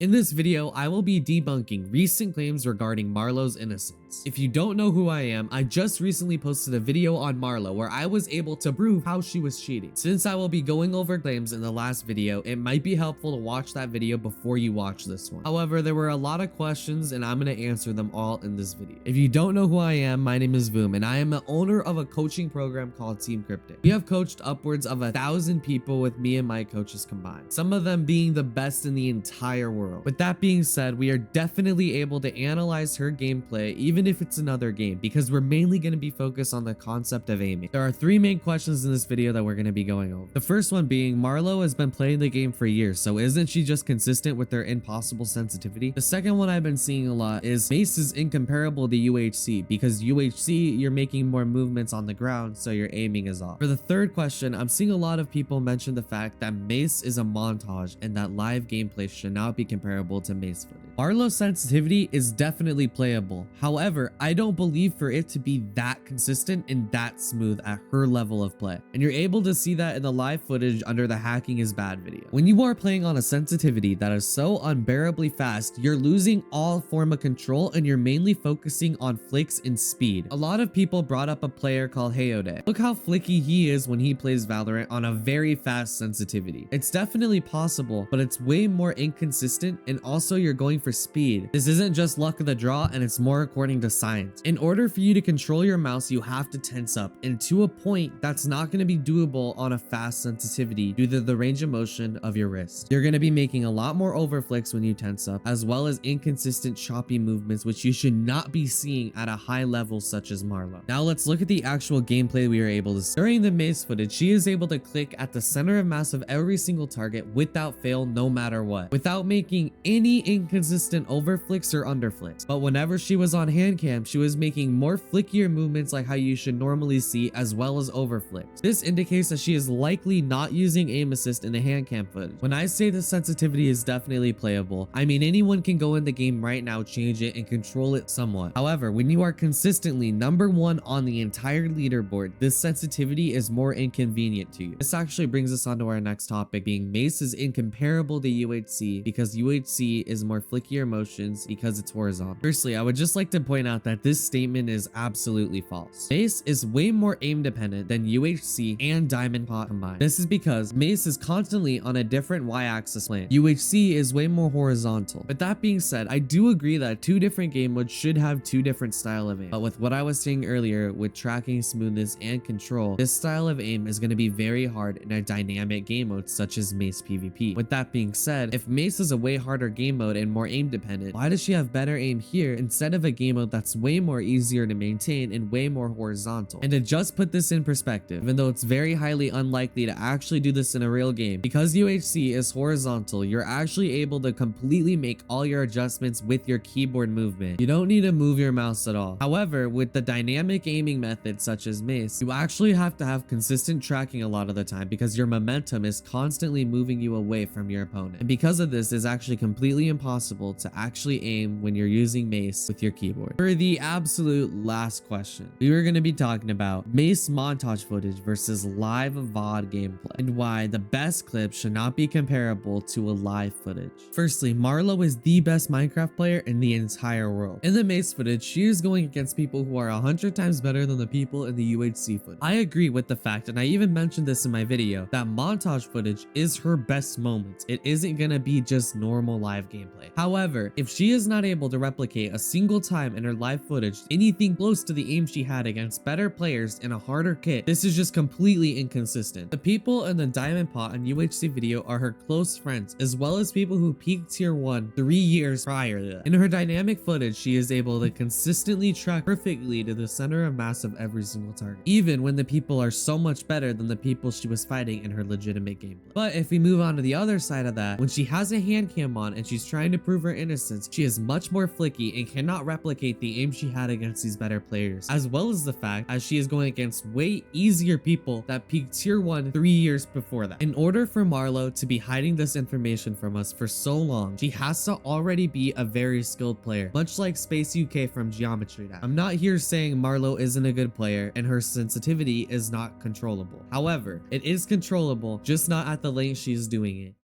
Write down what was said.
In this video, I will be debunking recent claims regarding Marlo's innocence. If you don't know who I am, I just recently posted a video on Marlo where I was able to prove how she was cheating. Since I will be going over claims in the last video, it might be helpful to watch that video before you watch this one. However, there were a lot of questions and I'm going to answer them all in this video. If you don't know who I am, my name is Voom and I am the owner of a coaching program called Team Cryptic. We have coached upwards of 1,000 people with me and my coaches combined, some of them being the best in the entire world. With that being said, we are definitely able to analyze her gameplay even if it's another game, because we're mainly going to be focused on the concept of aiming. There are 3 main questions in this video that we're going to be going over. The first one being, Marlo has been playing the game for years, so isn't she just consistent with her impossible sensitivity? The second one I've been seeing a lot is Mace is incomparable to UHC, because UHC you're making more movements on the ground, so your aiming is off. For the third question, I'm seeing a lot of people mention the fact that Mace is a montage and that live gameplay should not be comparable to Mace footage. Marlo's sensitivity is definitely playable. However, I don't believe for it to be that consistent and that smooth at her level of play. And you're able to see that in the live footage under the hacking is bad video. When you are playing on a sensitivity that is so unbearably fast, you're losing all form of control and you're mainly focusing on flicks and speed. A lot of people brought up a player called Hayode. Look how flicky he is when he plays Valorant on a very fast sensitivity. It's definitely possible, but it's way more inconsistent, and also you're going for speed. This isn't just luck of the draw, and it's more according to science. In order for you to control your mouse, you have to tense up, and to a point that's not going to be doable on a fast sensitivity due to the range of motion of your wrist. You're going to be making a lot more overflicks when you tense up, as well as inconsistent choppy movements, which you should not be seeing at a high level such as Marlo. Now let's look at the actual gameplay we were able to see. During the Mace footage, she is able to click at the center of mass of every single target without fail, no matter what, without making any inconsistent overflicks or underflicks. But whenever she was on hand cam, she was making more flickier movements like how you should normally see, as well as overflicks. This indicates that she is likely not using aim assist in the hand cam footage. When I say the sensitivity is definitely playable, I mean anyone can go in the game right now, change it, and control it somewhat. However, when you are consistently #1 on the entire leaderboard, this sensitivity is more inconvenient to you. This actually brings us on to our next topic, being Mace is incomparable to UHC because UHC is more flickier motions because it's horizontal. Firstly, I would just like to point out that this statement is absolutely false. Mace is way more aim dependent than UHC and Diamond Pot combined. This is because Mace is constantly on a different y-axis plane. UHC is way more horizontal. With that being said, I do agree that 2 different game modes should have 2 different style of aim. But with what I was saying earlier with tracking, smoothness, and control, this style of aim is going to be very hard in a dynamic game mode such as Mace PvP. With that being said, if Mace is a way harder game mode and more aim dependent, why does she have better aim here instead of a game mode that's way more easier to maintain and way more horizontal? And to just put this in perspective, even though it's very highly unlikely to actually do this in a real game, because UHC is horizontal, you're actually able to completely make all your adjustments with your keyboard movement. You don't need to move your mouse at all. However, with the dynamic aiming method such as Mace, you actually have to have consistent tracking a lot of the time because your momentum is constantly moving you away from your opponent. And because of this, it's actually completely impossible to actually aim when you're using Mace with your keyboard. For the absolute last question, we were going to be talking about Mace montage footage versus live VOD gameplay and why the best clip should not be comparable to a live footage. Firstly, Marlo is the best Minecraft player in the entire world. In the Mace footage, she is going against people who are 100 times better than the people in the UHC footage. I agree with the fact, and I even mentioned this in my video, that montage footage is her best moments. It isn't going to be just normal live gameplay. However, if she is not able to replicate a single time in her live footage anything close to the aim she had against better players in a harder kit, this is just completely inconsistent. The people in the Diamond Pot and UHC video are her close friends, as well as people who peaked tier 1 3 years prior to that. In her dynamic footage, she is able to consistently track perfectly to the center of mass of every single target, even when the people are so much better than the people she was fighting in her legitimate gameplay. But if we move on to the other side of that, when she has a hand cam on and she's trying to prove her innocence, she is much more flicky and cannot replicate the aim she had against these better players, as well as the fact as she is going against way easier people that peaked tier 1 3 years before that. In order for Marlo to be hiding this information from us for so long, she has to already be a very skilled player, much like Space UK from Geometry Dash. I'm not here saying Marlo isn't a good player and her sensitivity is not controllable. However, it is controllable, just not at the length she's doing it.